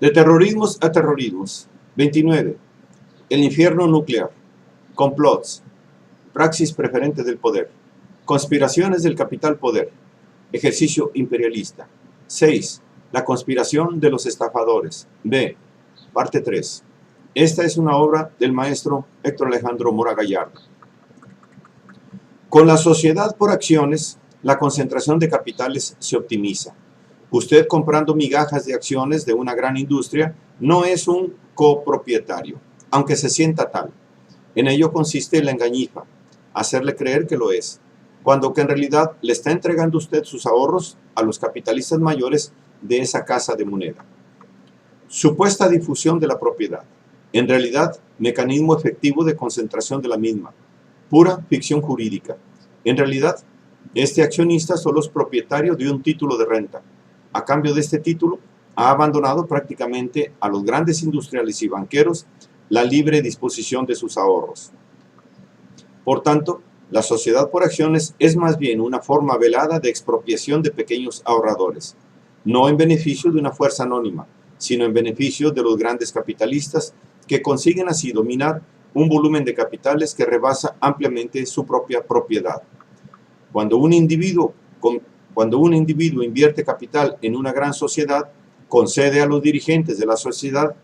De terrorismos a terrorismos. 29. El infierno nuclear. Complots. Praxis preferente del poder. Conspiraciones del capital poder. Ejercicio imperialista. 6. La conspiración de los estafadores. B. Parte 3. Esta es una obra del maestro Héctor Alejandro Mora Gallardo. Con la sociedad por acciones, la concentración de capitales se optimiza. Usted, comprando migajas de acciones de una gran industria, no es un copropietario, aunque se sienta tal. En ello consiste la engañifa, hacerle creer que lo es, cuando que en realidad le está entregando usted sus ahorros a los capitalistas mayores de esa casa de moneda. Supuesta difusión de la propiedad. En realidad, mecanismo efectivo de concentración de la misma. Pura ficción jurídica. En realidad, este accionista solo es propietario de un título de renta. A cambio de este título, ha abandonado prácticamente a los grandes industriales y banqueros la libre disposición de sus ahorros. Por tanto, la sociedad por acciones es más bien una forma velada de expropiación de pequeños ahorradores, no en beneficio de una fuerza anónima, sino en beneficio de los grandes capitalistas que consiguen así dominar un volumen de capitales que rebasa ampliamente su propia propiedad. Cuando un individuo invierte capital en una gran sociedad, concede a los dirigentes de la sociedad,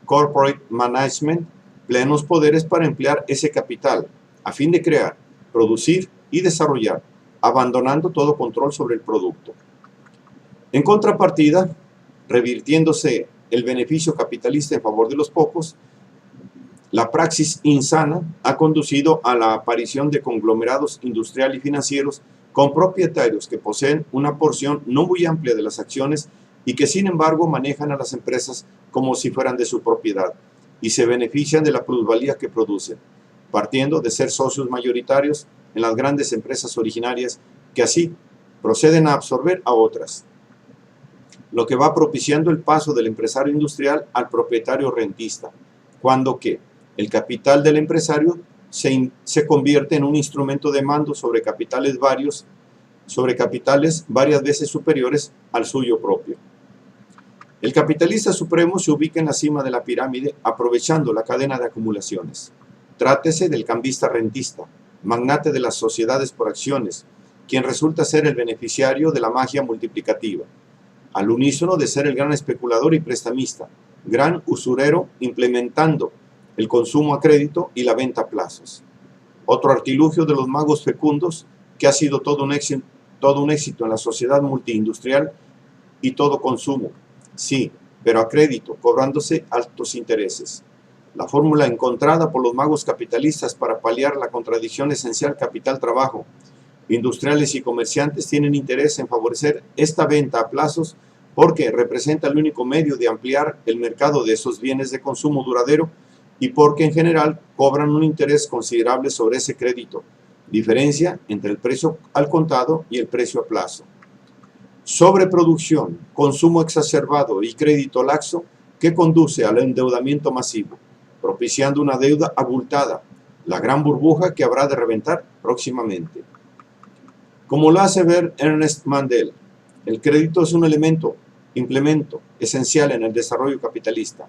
corporate management, plenos poderes para emplear ese capital a fin de crear, producir y desarrollar, abandonando todo control sobre el producto. En contrapartida, revirtiéndose el beneficio capitalista en favor de los pocos, la praxis insana ha conducido a la aparición de conglomerados industriales y financieros con propietarios que poseen una porción no muy amplia de las acciones y que sin embargo manejan a las empresas como si fueran de su propiedad y se benefician de la plusvalía que producen, partiendo de ser socios mayoritarios en las grandes empresas originarias que así proceden a absorber a otras, lo que va propiciando el paso del empresario industrial al propietario rentista, cuando que el capital del empresario se convierte en un instrumento de mando sobre capitales varias veces superiores al suyo propio. El capitalista supremo se ubica en la cima de la pirámide aprovechando la cadena de acumulaciones. Trátese del cambista rentista, magnate de las sociedades por acciones, quien resulta ser el beneficiario de la magia multiplicativa, al unísono de ser el gran especulador y prestamista, gran usurero implementando el consumo a crédito y la venta a plazos. Otro artilugio de los magos fecundos que ha sido todo un éxito en la sociedad multiindustrial y todo consumo, sí, pero a crédito, cobrándose altos intereses. La fórmula encontrada por los magos capitalistas para paliar la contradicción esencial capital-trabajo. Industriales y comerciantes tienen interés en favorecer esta venta a plazos porque representa el único medio de ampliar el mercado de esos bienes de consumo duradero y porque en general cobran un interés considerable sobre ese crédito, diferencia entre el precio al contado y el precio a plazo. Sobreproducción, consumo exacerbado y crédito laxo que conduce al endeudamiento masivo, propiciando una deuda abultada, la gran burbuja que habrá de reventar próximamente. Como lo hace ver Ernest Mandel, el crédito es un implemento esencial en el desarrollo capitalista,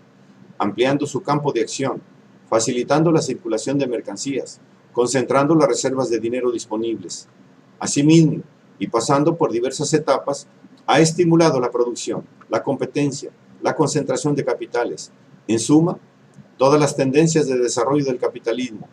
ampliando su campo de acción, facilitando la circulación de mercancías, concentrando las reservas de dinero disponibles. Asimismo, y pasando por diversas etapas, ha estimulado la producción, la competencia, la concentración de capitales, en suma, todas las tendencias de desarrollo del capitalismo,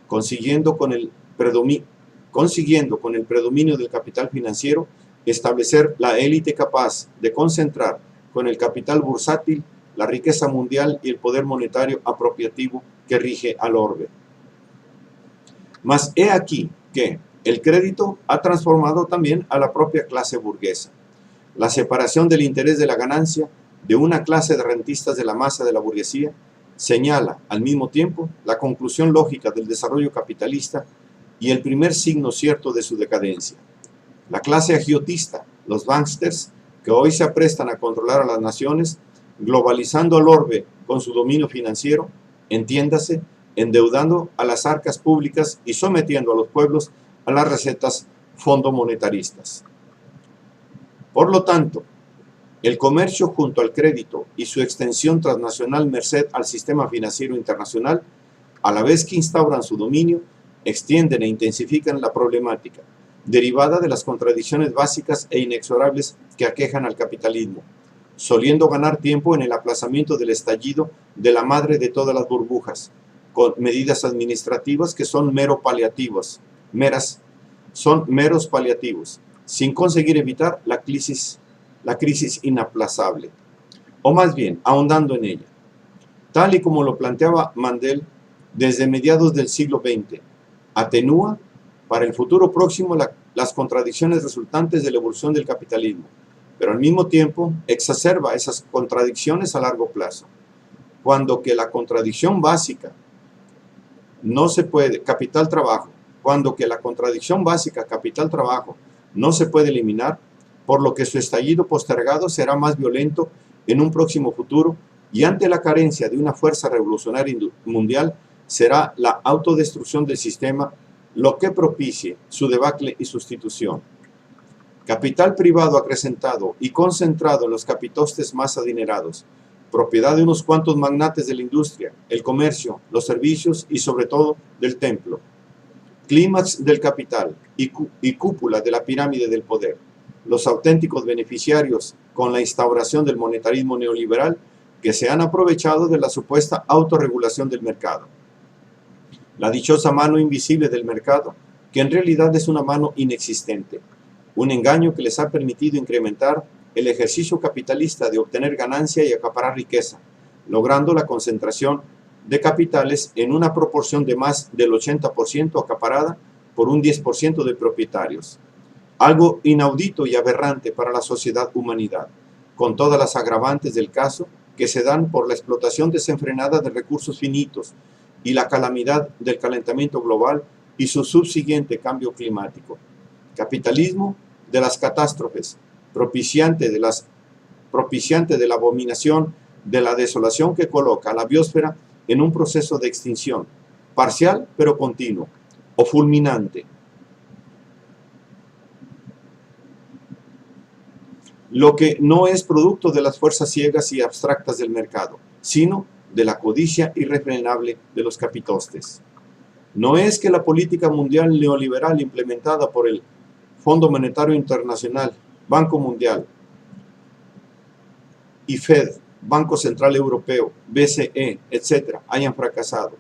consiguiendo con el predominio del capital financiero establecer la élite capaz de concentrar con el capital bursátil la riqueza mundial y el poder monetario apropiativo que rige al orbe. Mas he aquí que el crédito ha transformado también a la propia clase burguesa. La separación del interés de la ganancia de una clase de rentistas de la masa de la burguesía señala al mismo tiempo la conclusión lógica del desarrollo capitalista y el primer signo cierto de su decadencia. La clase agiotista, los banksters, que hoy se aprestan a controlar a las naciones, globalizando al orbe con su dominio financiero, entiéndase, endeudando a las arcas públicas y sometiendo a los pueblos a las recetas fondomonetaristas. Por lo tanto, El comercio junto al crédito y su extensión transnacional merced al sistema financiero internacional, a la vez que instauran su dominio, extienden e intensifican la problemática, derivada de las contradicciones básicas e inexorables que aquejan al capitalismo, soliendo ganar tiempo en el aplazamiento del estallido de la madre de todas las burbujas, con medidas administrativas que son meros paliativos, sin conseguir evitar la crisis inaplazable, o más bien, ahondando en ella. Tal y como lo planteaba Mandel desde mediados del siglo XX, atenúa para el futuro próximo las contradicciones resultantes de la evolución del capitalismo, pero al mismo tiempo exacerba esas contradicciones a largo plazo, cuando que la contradicción básica no se puede, capital-trabajo, no se puede eliminar, por lo que su estallido postergado será más violento en un próximo futuro, y ante la carencia de una fuerza revolucionaria mundial, será la autodestrucción del sistema lo que propicie su debacle y sustitución. Capital privado acrecentado y concentrado en los capitostes más adinerados, propiedad de unos cuantos magnates de la industria, el comercio, los servicios y sobre todo del templo. Clímax del capital y cúpula de la pirámide del poder. Los auténticos beneficiarios con la instauración del monetarismo neoliberal que se han aprovechado de la supuesta autorregulación del mercado. La dichosa mano invisible del mercado, que en realidad es una mano inexistente, un engaño que les ha permitido incrementar el ejercicio capitalista de obtener ganancia y acaparar riqueza, logrando la concentración de capitales en una proporción de más del 80% acaparada por un 10% de propietarios. Algo inaudito y aberrante para la sociedad humanidad, con todas las agravantes del caso que se dan por la explotación desenfrenada de recursos finitos y la calamidad del calentamiento global y su subsiguiente cambio climático. Capitalismo de las catástrofes, propiciante de la abominación, de la desolación que coloca a la biosfera en un proceso de extinción, parcial pero continuo, o fulminante. Lo que no es producto de las fuerzas ciegas y abstractas del mercado, sino de la codicia irrefrenable de los capitostes. No es que la política mundial neoliberal implementada por el Fondo Monetario Internacional, Banco Mundial y Fed, Banco Central Europeo, BCE, etc., hayan fracasado.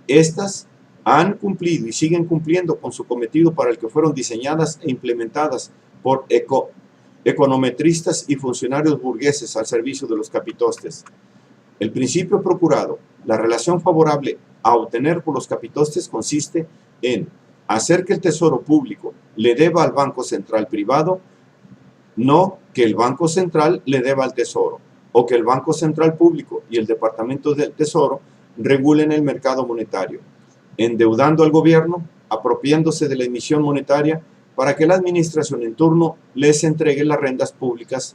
Estas han cumplido y siguen cumpliendo con su cometido para el que fueron diseñadas e implementadas por econometristas y funcionarios burgueses al servicio de los capitostes. El principio procurado, la relación favorable a obtener por los capitostes, consiste en hacer que el tesoro público le deba al Banco Central privado, no que el Banco Central le deba al Tesoro, o que el Banco Central público y el Departamento del Tesoro regulen el mercado monetario, endeudando al gobierno, apropiándose de la emisión monetaria para que la administración en turno les entregue las rentas públicas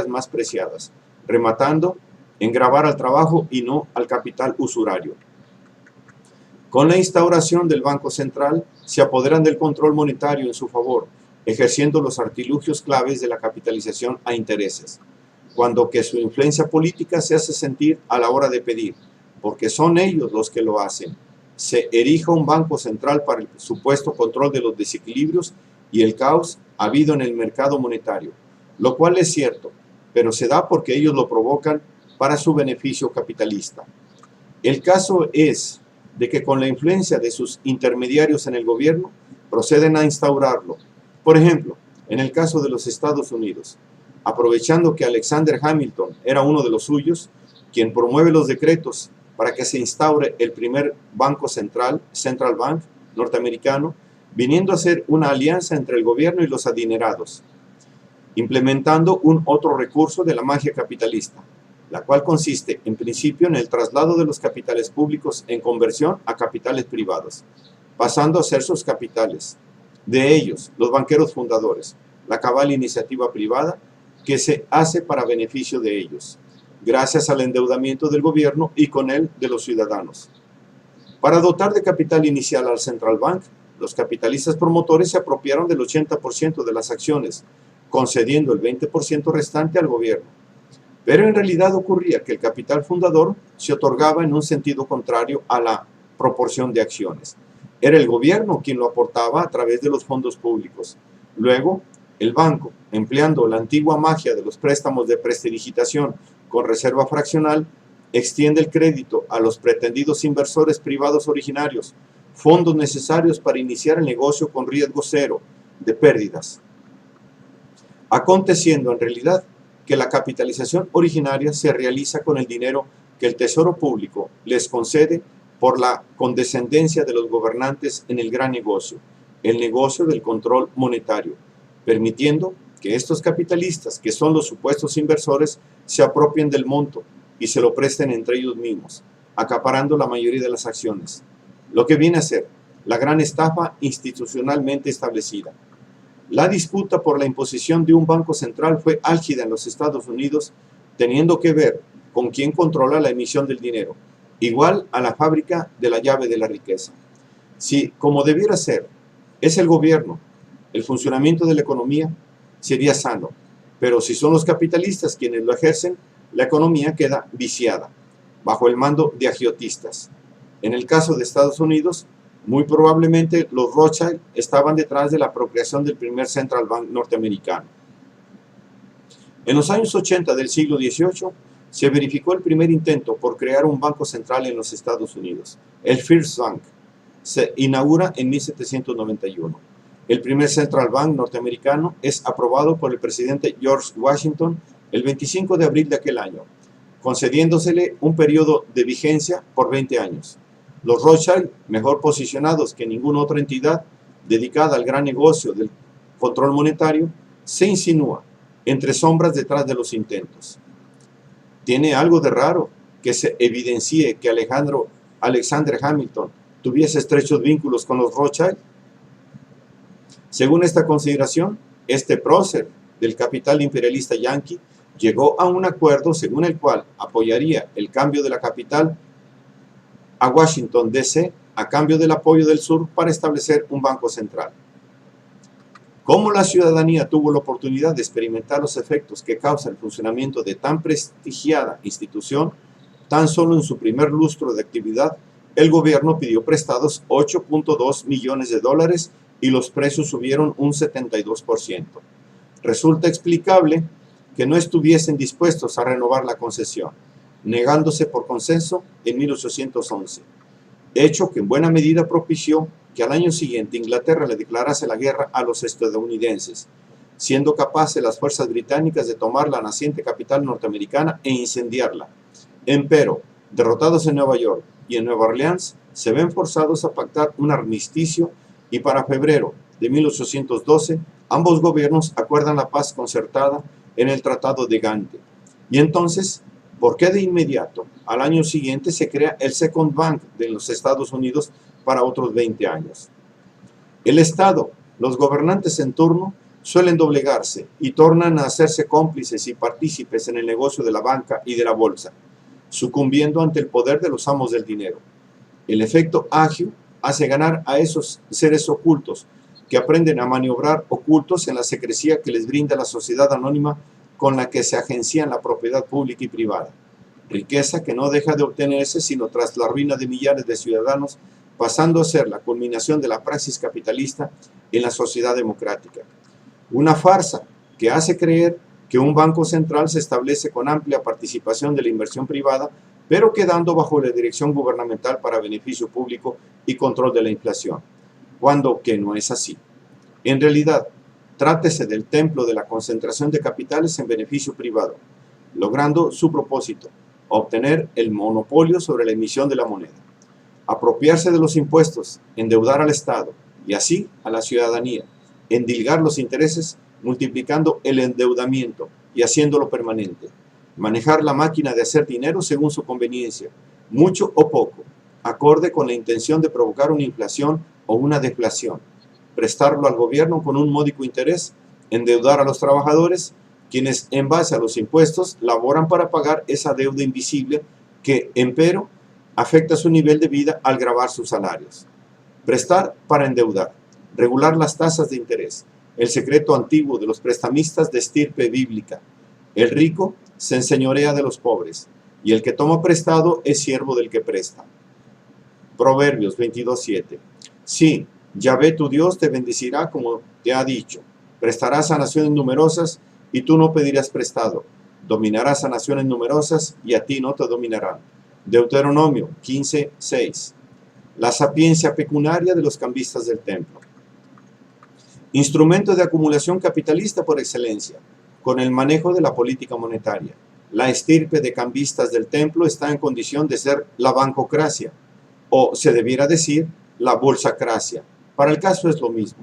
más preciadas, rematando en gravar al trabajo y no al capital usurario. Con la instauración del Banco Central, se apoderan del control monetario en su favor, ejerciendo los artilugios claves de la capitalización a intereses, cuando que su influencia política se hace sentir a la hora de pedir, porque son ellos los que lo hacen. Se erija un Banco Central para el supuesto control de los desequilibrios y el caos habido en el mercado monetario, lo cual es cierto, pero se da porque ellos lo provocan para su beneficio capitalista. El caso es de que con la influencia de sus intermediarios en el gobierno, proceden a instaurarlo. Por ejemplo, en el caso de los Estados Unidos, aprovechando que Alexander Hamilton era uno de los suyos, quien promueve los decretos para que se instaure el primer banco central Bank norteamericano, viniendo a ser una alianza entre el gobierno y los adinerados, implementando un otro recurso de la magia capitalista, la cual consiste en principio en el traslado de los capitales públicos en conversión a capitales privados, pasando a ser sus capitales. De ellos, los banqueros fundadores, la cabal iniciativa privada que se hace para beneficio de ellos, gracias al endeudamiento del gobierno y con él de los ciudadanos. Para dotar de capital inicial al Central Bank, los capitalistas promotores se apropiaron del 80% de las acciones, concediendo el 20% restante al gobierno. Pero en realidad ocurría que el capital fundador se otorgaba en un sentido contrario a la proporción de acciones. Era el gobierno quien lo aportaba a través de los fondos públicos. Luego, el banco, empleando la antigua magia de los préstamos de prestidigitación con reserva fraccional, extiende el crédito a los pretendidos inversores privados originarios, fondos necesarios para iniciar el negocio con riesgo cero de pérdidas, aconteciendo en realidad que la capitalización originaria se realiza con el dinero que el Tesoro Público les concede por la condescendencia de los gobernantes en el gran negocio, el negocio del control monetario, permitiendo que estos capitalistas, que son los supuestos inversores, se apropien del monto y se lo presten entre ellos mismos, acaparando la mayoría de las acciones, lo que viene a ser la gran estafa institucionalmente establecida. La disputa por la imposición de un banco central fue álgida en los Estados Unidos, teniendo que ver con quién controla la emisión del dinero, igual a la fábrica de la llave de la riqueza. Si, como debiera ser, es el gobierno, el funcionamiento de la economía sería sano, pero si son los capitalistas quienes lo ejercen, la economía queda viciada, bajo el mando de agiotistas. En el caso de Estados Unidos, muy probablemente los Rothschild estaban detrás de la apropiación del primer Central Bank norteamericano. En los años 80 del siglo XVIII, se verificó el primer intento por crear un banco central en los Estados Unidos. El First Bank se inaugura en 1791. El primer Central Bank norteamericano es aprobado por el presidente George Washington el 25 de abril de aquel año, concediéndosele un periodo de vigencia por 20 años. Los Rothschild, mejor posicionados que ninguna otra entidad dedicada al gran negocio del control monetario, se insinúa entre sombras detrás de los intentos. Tiene algo de raro que se evidencie que Alexander Hamilton tuviese estrechos vínculos con los Rothschild. Según esta consideración, este prócer del capital imperialista yanqui llegó a un acuerdo según el cual apoyaría el cambio de la capital a Washington, D.C., a cambio del apoyo del sur para establecer un banco central. Como la ciudadanía tuvo la oportunidad de experimentar los efectos que causa el funcionamiento de tan prestigiada institución, tan solo en su primer lustro de actividad, el gobierno pidió prestados 8.2 millones de dólares y los precios subieron un 72%. Resulta explicable que no estuviesen dispuestos a renovar la concesión, negándose por consenso en 1811, hecho que en buena medida propició que al año siguiente Inglaterra le declarase la guerra a los estadounidenses, siendo capaces las fuerzas británicas de tomar la naciente capital norteamericana e incendiarla. Empero, derrotados en Nueva York y en Nueva Orleans, se ven forzados a pactar un armisticio y para febrero de 1812 ambos gobiernos acuerdan la paz concertada en el Tratado de Gante. Y entonces, ¿por qué de inmediato, al año siguiente, se crea el Second Bank de los Estados Unidos para otros 20 años? El Estado, los gobernantes en turno, suelen doblegarse y tornan a hacerse cómplices y partícipes en el negocio de la banca y de la bolsa, sucumbiendo ante el poder de los amos del dinero. El efecto agio hace ganar a esos seres ocultos que aprenden a maniobrar ocultos en la secrecía que les brinda la sociedad anónima con la que se agencian la propiedad pública y privada, riqueza que no deja de obtenerse sino tras la ruina de millares de ciudadanos, pasando a ser la culminación de la praxis capitalista en la sociedad democrática. Una farsa que hace creer que un banco central se establece con amplia participación de la inversión privada, pero quedando bajo la dirección gubernamental para beneficio público y control de la inflación, cuando que no es así. En realidad, trátese del templo de la concentración de capitales en beneficio privado, logrando su propósito, obtener el monopolio sobre la emisión de la moneda, apropiarse de los impuestos, endeudar al Estado y así a la ciudadanía, endilgar los intereses multiplicando el endeudamiento y haciéndolo permanente, manejar la máquina de hacer dinero según su conveniencia, mucho o poco, acorde con la intención de provocar una inflación o una deflación, prestarlo al gobierno con un módico interés, endeudar a los trabajadores, quienes en base a los impuestos laboran para pagar esa deuda invisible que, empero, afecta su nivel de vida al gravar sus salarios. Prestar para endeudar, regular las tasas de interés, el secreto antiguo de los prestamistas de estirpe bíblica. El rico se enseñorea de los pobres, y el que toma prestado es siervo del que presta. Proverbios 22:7. Sí, Yahvé tu Dios te bendecirá como te ha dicho. Prestarás a naciones numerosas y tú no pedirás prestado. Dominarás a naciones numerosas y a ti no te dominarán. Deuteronomio 15:6. La sapiencia pecuniaria de los cambistas del templo. Instrumento de acumulación capitalista por excelencia, con el manejo de la política monetaria. La estirpe de cambistas del templo está en condición de ser la bancocracia, o se debiera decir la bolsacracia. Para el caso es lo mismo.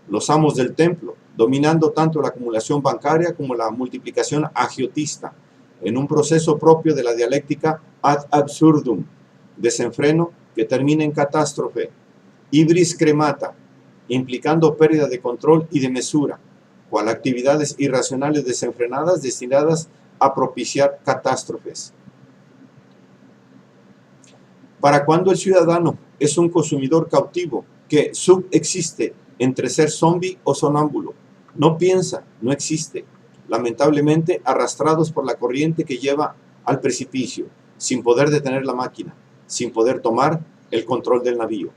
Los amos del templo, dominando tanto la acumulación bancaria como la multiplicación agiotista, en un proceso propio de la dialéctica ad absurdum, desenfreno que termina en catástrofe, ibris cremata, implicando pérdida de control y de mesura, cual actividades irracionales desenfrenadas destinadas a propiciar catástrofes. ¿Para cuándo el ciudadano es un consumidor cautivo que subexiste entre ser zombie o sonámbulo? No piensa, no existe, lamentablemente arrastrados por la corriente que lleva al precipicio, sin poder detener la máquina, sin poder tomar el control del navío.